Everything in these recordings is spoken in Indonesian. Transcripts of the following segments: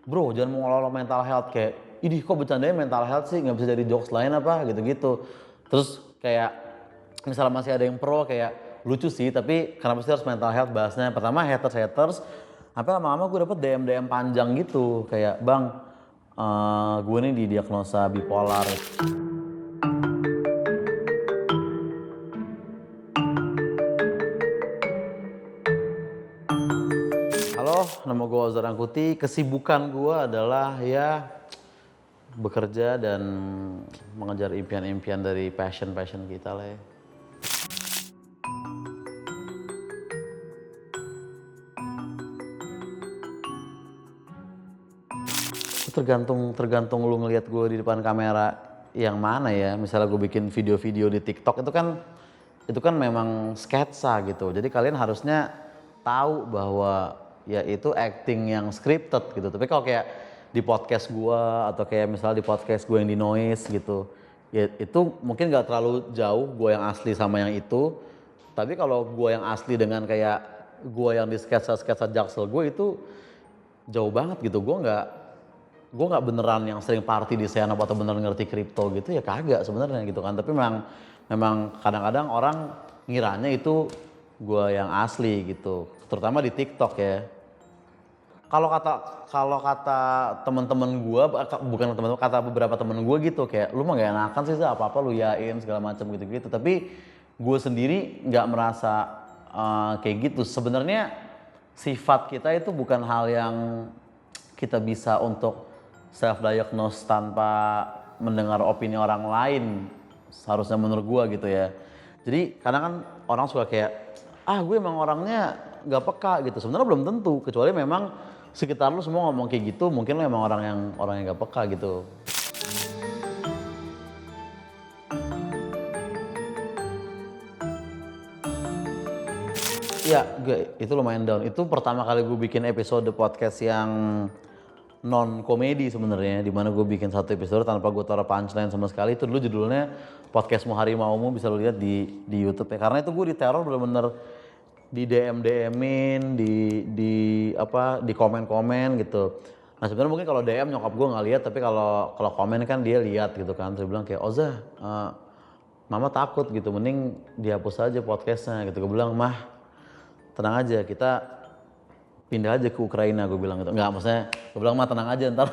bro jangan mengelola mental health kayak, idih kok bercandanya mental health sih, nggak bisa jadi jokes lain apa gitu-gitu. Terus kayak misalnya masih ada yang pro kayak lucu sih, tapi kenapa sih harus mental health bahasnya? Pertama haters, sampai lama-lama gue dapet DM panjang gitu kayak bang, gue nih didiagnosa bipolar. Halo, nama gue Ozar Angkuti. Kesibukan gue adalah ya bekerja dan mengejar impian-impian dari passion kita lah ya. Tergantung lu ngelihat gue di depan kamera yang mana ya. Misalnya gue bikin video-video di TikTok itu kan memang sketsa gitu. Jadi kalian harusnya tahu bahwa ya itu acting yang scripted gitu. Tapi kalau kayak di podcast gue atau kayak misalnya di podcast gue yang di Noise gitu, ya itu mungkin gak terlalu jauh gue yang asli sama yang itu. Tapi kalau gue yang asli dengan kayak gue yang di sketsa-sketsa Jaksel gue itu jauh banget gitu. Gue nggak beneran yang sering party di stand up atau beneran ngerti kripto gitu ya kagak sebenarnya gitu kan. Tapi memang kadang-kadang orang ngiranya itu gue yang asli gitu, terutama di TikTok ya. Kalau kata teman-teman gue, bukan teman, kata beberapa temen gue gitu kayak lu mah gak enakan sih apa-apa lu yain segala macam gitu-gitu. Tapi gue sendiri nggak merasa kayak gitu. Sebenarnya sifat kita itu bukan hal yang kita bisa untuk self diagnose tanpa mendengar opini orang lain, seharusnya menurut gua gitu ya. Jadi kadang kan orang suka kayak gue emang orangnya nggak peka gitu. Sebenarnya belum tentu, kecuali memang sekitar lu semua ngomong kayak gitu, mungkin lu emang orang yang nggak peka gitu. Iya, itu lumayan down. Itu pertama kali gue bikin episode podcast yang non komedi sebenarnya, di mana gue bikin satu episode tanpa gue taruh punchline sama sekali. Itu dulu judulnya Podcastmu Harimaumu, bisa lo lihat di YouTube ya. Karena itu gue diteror bener-bener, di DM-in, di komen-komen gitu. Nah sebenarnya mungkin kalau DM nyokap gue nggak lihat, tapi kalau komen kan dia lihat gitu kan. Terus bilang kayak, Oza, mama takut gitu, mending dihapus aja podcastnya gitu. Gue bilang, mah tenang aja, kita pindah aja ke Ukraina, gue bilang gitu. Enggak, maksudnya gue bilang mah tenang aja, ntar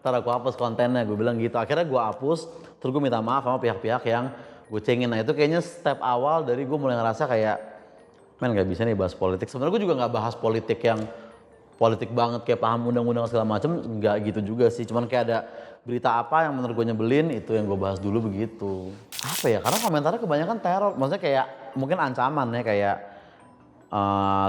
aku hapus kontennya, gue bilang gitu. Akhirnya gue hapus, terus gue minta maaf sama pihak-pihak yang gue cengin. Nah itu kayaknya step awal dari gue mulai ngerasa kayak, men gak bisa nih bahas politik. Sebenarnya gue juga gak bahas politik yang politik banget kayak paham undang-undang segala macem, nggak gitu juga sih. Cuman kayak ada berita apa yang menurut gue nyebelin, itu yang gue bahas dulu begitu. Apa ya, karena komentarnya kebanyakan teror, maksudnya kayak mungkin ancaman ya, kayak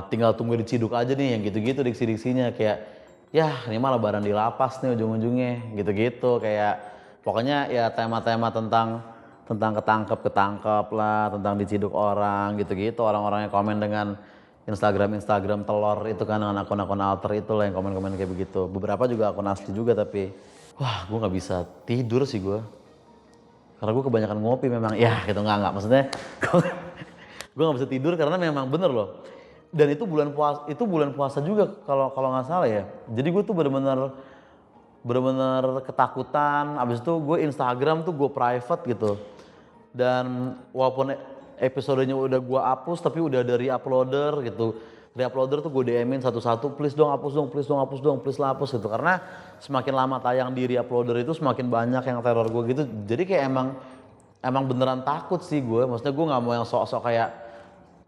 tinggal tunggu diciduk aja nih, yang gitu-gitu diksi-diksinya kayak ya ini mah lebaran di lapas nih ujung-ujungnya gitu-gitu. Kayak pokoknya ya tema-tema tentang ketangkep lah, tentang diciduk orang gitu-gitu. Orang-orang yang komen dengan Instagram telur itu kan, dengan akun-akun alter itu lah yang komen-komen kayak begitu. Beberapa juga akun asli juga, tapi wah gue nggak bisa tidur sih gue, karena gue kebanyakan ngopi memang ya gitu. Nggak maksudnya gue nggak bisa tidur karena memang bener loh. Dan itu bulan puasa juga kalau nggak salah ya. Jadi gue tuh bener-bener ketakutan. Abis itu gue Instagram tuh gue private gitu. Dan walaupun episodenya udah gue hapus, tapi udah dari uploader gitu. Dari uploader tuh gue DM-in satu-satu, please dong hapus dong, please dong hapus dong, please lah hapus gitu. Karena semakin lama tayang di uploader itu semakin banyak yang teror gue gitu. Jadi kayak emang beneran takut sih gue. Maksudnya gue nggak mau yang sok-sok kayak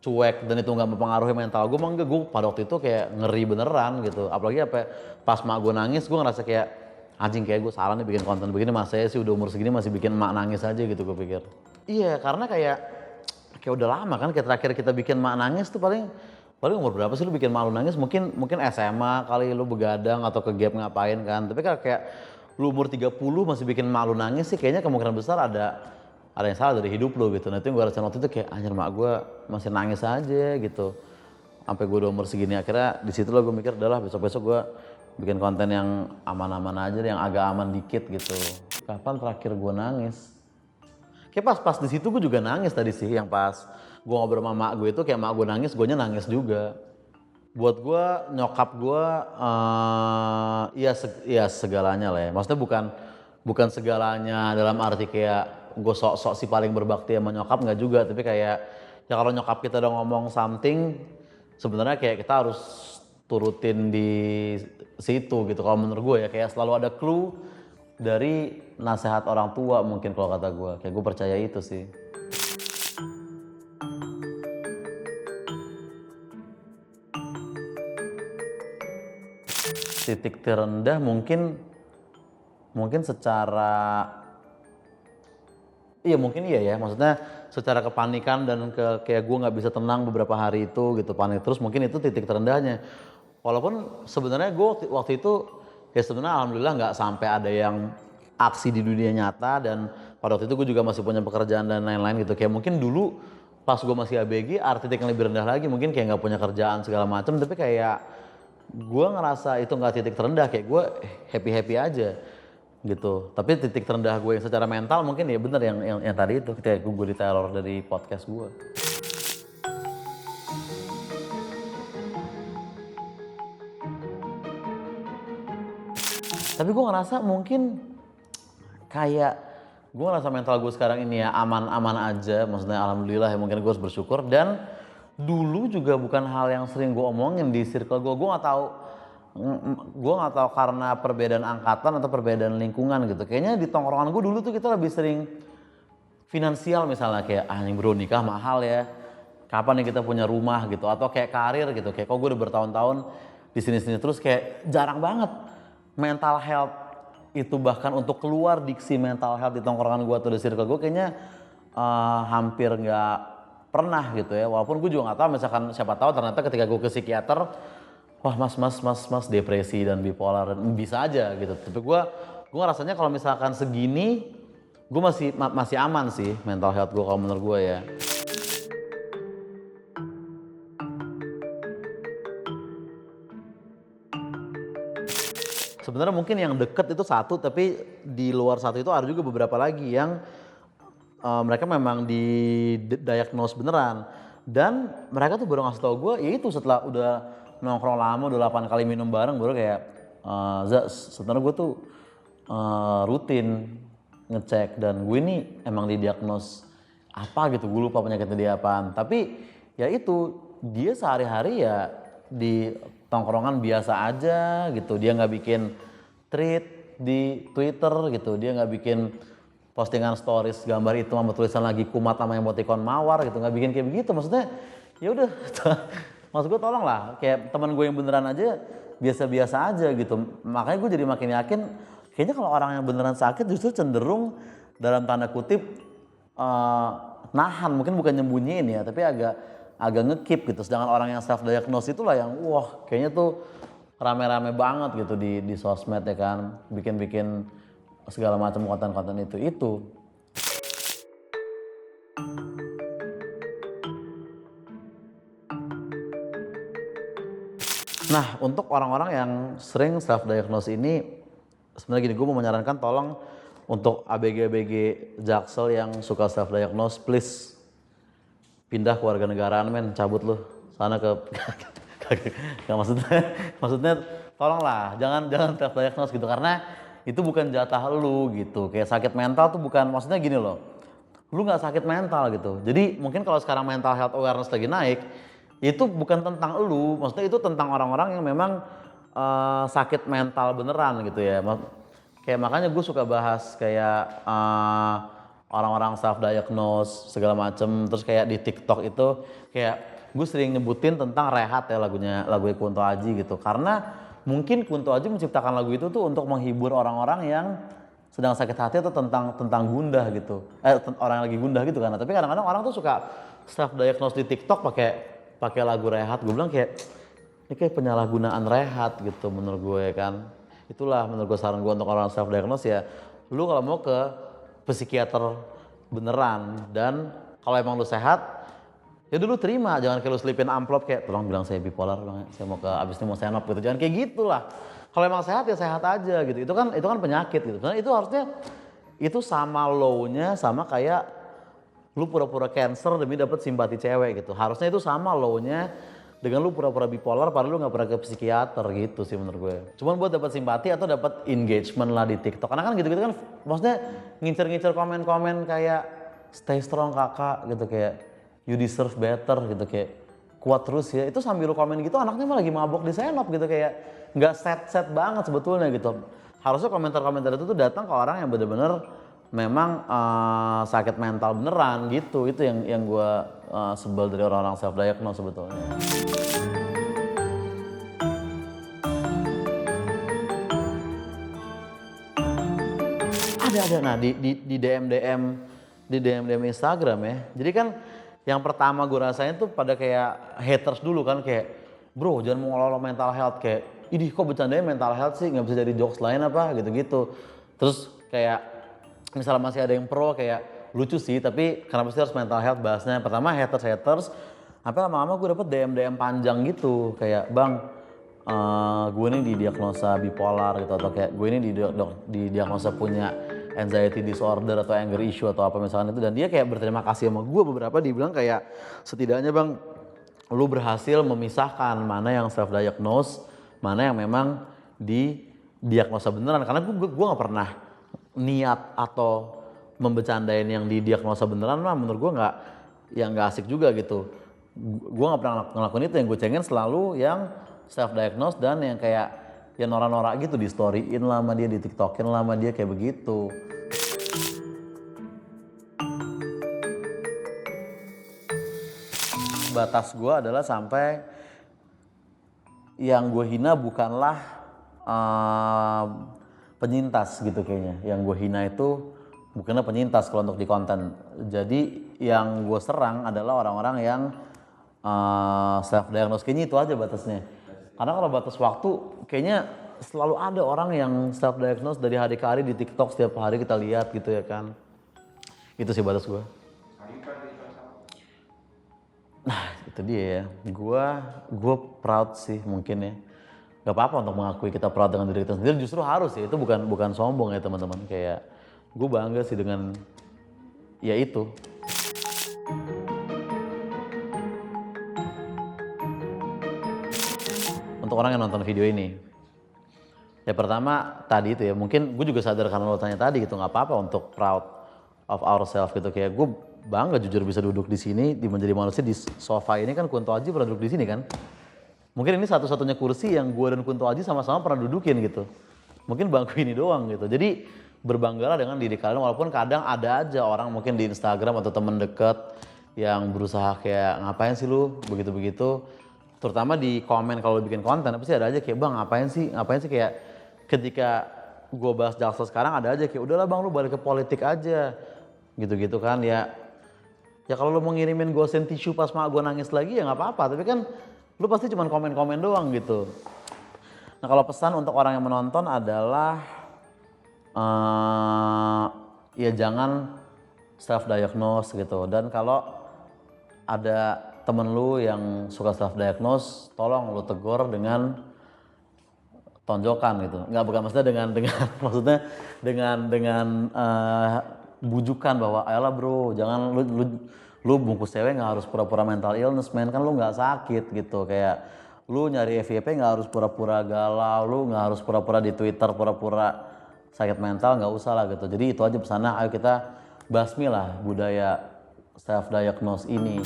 cuek dan itu nggak mempengaruhi mental gue. Enggak, gue pada waktu itu kayak ngeri beneran gitu. Apalagi pas mak gue nangis, gue ngerasa kayak anjing, kayak gue salah nih bikin konten begini. Mas saya sih udah umur segini masih bikin mak nangis aja gitu, gue pikir. Iya, karena kayak udah lama kan, kayak terakhir kita bikin mak nangis tuh paling umur berapa sih lu bikin mak lu nangis? Mungkin SMA kali, lu begadang atau ke gap ngapain kan. Tapi kalau kayak lu umur 30 masih bikin mak lu nangis sih, kayaknya kemungkinan besar ada yang salah dari hidup lu gitu. Nah itu yang gue rasain waktu itu, kayak anjir mak gue masih nangis aja gitu. Sampai gue udah umur segini, akhirnya di situ lah gue mikir, udahlah besok-besok gue bikin konten yang aman-aman aja, yang agak aman dikit gitu. Kapan terakhir gue nangis? Kayak pas di situ gue juga nangis tadi sih, yang pas gue ngobrol sama mak gue itu, kayak mak gue nangis, gue nangis juga. Buat gue nyokap gue ya segalanya lah ya. Maksudnya bukan segalanya dalam arti kayak gue sok-sok si paling berbakti sama nyokap, nggak juga. Tapi kayak ya kalau nyokap kita udah ngomong something, sebenarnya kayak kita harus turutin di situ gitu. Kalau menurut gue ya kayak selalu ada clue dari nasihat orang tua mungkin kalau kata gue. Kayak gue percaya itu sih. Titik terendah mungkin secara mungkin ya maksudnya secara kepanikan dan kayak gue nggak bisa tenang beberapa hari itu gitu, panik terus, mungkin itu titik terendahnya. Walaupun sebenarnya gue waktu itu ya sebenarnya alhamdulillah nggak sampai ada yang aksi di dunia nyata, dan pada waktu itu gue juga masih punya pekerjaan dan lain-lain gitu. Kayak mungkin dulu pas gue masih ABG titik yang lebih rendah lagi, mungkin kayak nggak punya kerjaan segala macam, tapi kayak gue ngerasa itu nggak titik terendah, kayak gue happy aja gitu. Tapi titik terendah gue yang secara mental mungkin ya bener yang tadi itu, ketika gue diteror dari podcast gue. Tapi gue ngerasa mungkin kayak gue ngerasa mental gue sekarang ini ya aman-aman aja, maksudnya alhamdulillah ya, mungkin gue harus bersyukur. Dan dulu juga bukan hal yang sering gue omongin di circle gue nggak tahu karena perbedaan angkatan atau perbedaan lingkungan gitu. Kayaknya di tongkrongan gue dulu tuh kita lebih sering finansial, misalnya kayak anjing bro nikah mahal ya, kapan nih kita punya rumah gitu, atau kayak karir gitu. Kayak kok gue udah bertahun-tahun di sini terus, kayak jarang banget mental health itu, bahkan untuk keluar diksi mental health di tongkrongan gue atau di circle gue kayaknya hampir nggak pernah gitu ya. Walaupun gue juga nggak tahu, misalkan siapa tahu ternyata ketika gue ke psikiater, wah mas depresi dan bipolar, dan bisa aja gitu. Tapi gue rasanya kalau misalkan segini gue masih aman sih mental health gue kalau menurut gue ya. Sebenarnya mungkin yang deket itu satu, tapi di luar satu itu ada juga beberapa lagi yang mereka memang didiagnose beneran, dan mereka tuh baru ngasih tau gue ya itu setelah udah nongkrong lama, udah 8 kali minum bareng, baru kayak sebenarnya gue tuh rutin ngecek, dan gue ini emang didiagnos apa gitu, gue lupa penyakitnya dia apaan. Tapi ya itu, dia sehari-hari ya di tongkrongan biasa aja gitu, dia nggak bikin tweet di Twitter gitu, dia nggak bikin postingan stories gambar itu sama tulisan lagi kumat sama emoticon mawar gitu, nggak bikin kayak begitu. Maksudnya ya udah maksud gue tolong lah, kayak teman gue yang beneran aja biasa-biasa aja gitu. Makanya gue jadi makin yakin kayaknya kalau orang yang beneran sakit justru cenderung dalam tanda kutip nahan, mungkin bukan nyembunyiin ya, tapi agak ngekip gitu. Sedangkan orang yang self diagnose itulah yang wah kayaknya tuh rame-rame banget gitu di sosmed ya kan, bikin segala macam konten-konten itu. Nah, untuk orang-orang yang sering self diagnose ini, sebenarnya gini, gue mau menyarankan tolong untuk ABG Jaksel yang suka self diagnose, please pindah ke warga negaraan men, cabut lu sana ke nggak, maksudnya tolonglah jangan self diagnose gitu, karena itu bukan jatah lu gitu. Kayak sakit mental tuh bukan, maksudnya gini loh, lu nggak sakit mental gitu. Jadi mungkin kalau sekarang mental health awareness lagi naik, itu bukan tentang lu, maksudnya itu tentang orang-orang yang memang sakit mental beneran gitu ya. Kayak makanya gue suka bahas kayak orang-orang self diagnose segala macem. Terus kayak di TikTok itu kayak gue sering nyebutin tentang Rehat ya, lagu Kunto Aji gitu, karena mungkin Kunto Aji menciptakan lagu itu tuh untuk menghibur orang-orang yang sedang sakit hati atau tentang gundah gitu, orang yang lagi gundah gitu kan. Tapi kadang-kadang orang tuh suka self diagnose di TikTok pakai lagu Rehat. Gue bilang kayak ini kayak penyalahgunaan Rehat gitu menurut gue kan. Itulah menurut gue saran gue untuk orang self diagnose ya, lu kalau mau ke psikiater beneran, dan kalau emang lu sehat ya dulu terima, jangan kayak lu selipin amplop kayak tolong bilang saya bipolar bang, saya mau abis ini mau senop gitu, jangan kayak gitulah. Kalau emang sehat ya sehat aja gitu, itu kan penyakit gitu. Karena itu harusnya itu sama low-nya sama kayak lu pura-pura cancer demi dapat simpati cewek gitu, harusnya itu sama low-nya dengan lu pura-pura bipolar padahal lu nggak pernah ke psikiater gitu sih menurut gue. Cuman buat dapat simpati atau dapat engagement lah di TikTok. Karena kan gitu-gitu kan maksudnya ngincer-ngincer komen-komen kayak stay strong kakak gitu, kayak you deserve better gitu, kayak kuat terus ya. Itu sambil lu komen gitu anaknya mah lagi mabok di senop gitu, kayak nggak set banget sebetulnya gitu. Harusnya komentar-komentar itu tuh datang ke orang yang bener-bener memang sakit mental beneran gitu. Itu yang gue sebel dari orang-orang self diagnose sebetulnya. Ada. Nah di DM Instagram ya. Jadi kan yang pertama gue rasain tuh pada kayak haters dulu kan, kayak bro jangan mengelola mental health, kayak idih kok bercandanya mental health sih, nggak bisa jadi jokes lain apa gitu-gitu. Terus kayak misalnya masih ada yang pro kayak lucu sih tapi kenapa sih harus mental health bahasnya. Pertama haters sampai lama-lama gue dapet DM panjang gitu kayak bang gue ini didiagnosa bipolar gitu, atau kayak gue ini didiagnosa punya anxiety disorder atau anger issue atau apa misalkan itu, dan dia kayak berterima kasih sama gue. Beberapa dibilang kayak setidaknya bang lu berhasil memisahkan mana yang self diagnose, mana yang memang didiagnosa beneran, karena gue nggak pernah niat atau membecandain yang didiagnosa beneran mah menurut gue nggak asik juga gitu. Gue nggak pernah ngelakuin itu. Yang gue cengin selalu yang self diagnose dan yang kayak ya norak-norak gitu, di storyin lah sama dia, di tiktokin lah sama dia kayak begitu. Batas gue adalah sampai yang gue hina bukanlah penyintas gitu kayaknya. Yang gue hina itu bukanlah penyintas kalau untuk di konten. Jadi yang gue serang adalah orang-orang yang self diagnose, kayaknya itu aja batasnya. Karena kalau batas waktu kayaknya selalu ada orang yang self diagnose dari hari ke hari di TikTok, setiap hari kita lihat gitu ya kan. Itu sih batas gue. Nah itu dia ya, gue proud sih mungkin ya. Gak apa-apa untuk mengakui kita proud dengan diri kita sendiri, justru harus ya, itu bukan sombong ya teman-teman. Kayak gue bangga sih dengan ya itu. Untuk orang yang nonton video ini, ya pertama tadi itu ya, mungkin gue juga sadar karena lo tanya tadi gitu, nggak apa-apa untuk proud of ourselves gitu. Kayak gue bangga jujur bisa duduk di sini, di menjadi manusia di sofa ini kan. Kunto Aji pernah duduk di sini kan. Mungkin ini satu-satunya kursi yang gue dan Kunto Aji sama-sama pernah dudukin gitu. Mungkin bangku ini doang gitu. Jadi berbanggalah dengan diri kalian, walaupun kadang ada aja orang mungkin di Instagram atau temen deket yang berusaha kayak ngapain sih lu begitu-begitu. Terutama di komen kalau bikin konten, pasti ada aja kayak bang ngapain sih, kayak ketika gue bahas Jaksel sekarang ada aja kayak udahlah bang lu balik ke politik aja gitu-gitu kan. Ya kalau lu mau ngirimin gue tisu pas mak gue nangis lagi ya nggak apa-apa, tapi kan lu pasti cuma komen-komen doang gitu. Nah kalau pesan untuk orang yang menonton adalah ya jangan self diagnose gitu. Dan kalau ada temen lu yang suka self diagnose, tolong lu tegur dengan tonjokan gitu. Bukan maksudnya dengan maksudnya dengan bujukan bahwa ayolah bro, jangan lu bungkus cewek nggak harus pura-pura mental illness men, kan lu nggak sakit gitu. Kayak lu nyari FYP nggak harus pura-pura galau, lu nggak harus pura-pura di Twitter pura-pura sakit mental, nggak usah lah gitu. Jadi itu aja pesannya, ayo kita basmi lah budaya self diagnose ini.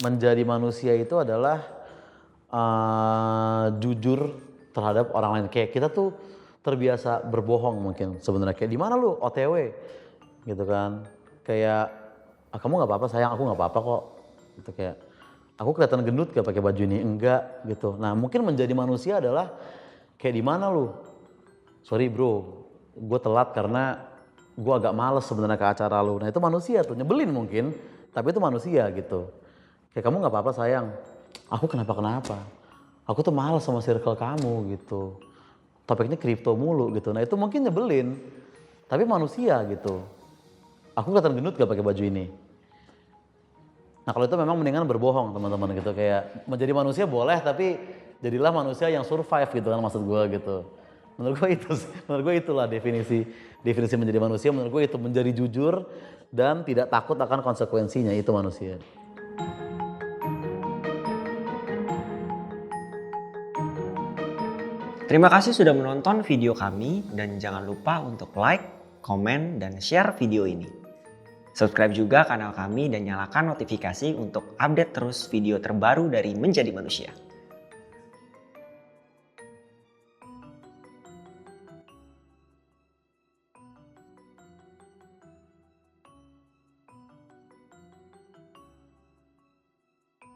Menjadi manusia itu adalah jujur terhadap orang lain. Kayak kita tuh terbiasa berbohong mungkin sebenarnya. Kayak di mana lu OTW gitu kan. Kayak kamu nggak apa-apa sayang, aku nggak apa-apa kok. Gitu kayak aku kelihatan gendut gak pakai baju ini, enggak gitu. Nah mungkin menjadi manusia adalah kayak di mana lu. Sorry bro, gue telat karena gue agak males sebenarnya ke acara lu. Nah itu manusia tuh, nyebelin mungkin, tapi itu manusia gitu. Kayak kamu nggak apa-apa sayang, aku kenapa? Aku tuh males sama circle kamu gitu. Topiknya kripto mulu gitu. Nah itu mungkin nyebelin, tapi manusia gitu. Aku kelihatan gendut gak pakai baju ini. Nah kalau itu memang mendingan berbohong teman-teman gitu. Kayak menjadi manusia boleh, tapi jadilah manusia yang survive gitu kan maksud gue gitu. Menurut gue itulah definisi menjadi manusia. Menurut gue itu menjadi jujur dan tidak takut akan konsekuensinya. Itu manusia. Terima kasih sudah menonton video kami dan jangan lupa untuk like, komen, dan share video ini. Subscribe juga kanal kami dan nyalakan notifikasi untuk update terus video terbaru dari Menjadi Manusia.